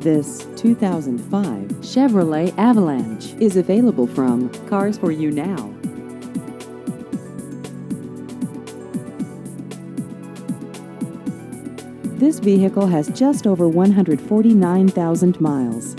This 2005 Chevrolet Avalanche is available from Cars for You Now. This vehicle has just over 149,000 miles.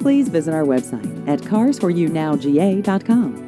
Please visit our website at carsforyounowga.com.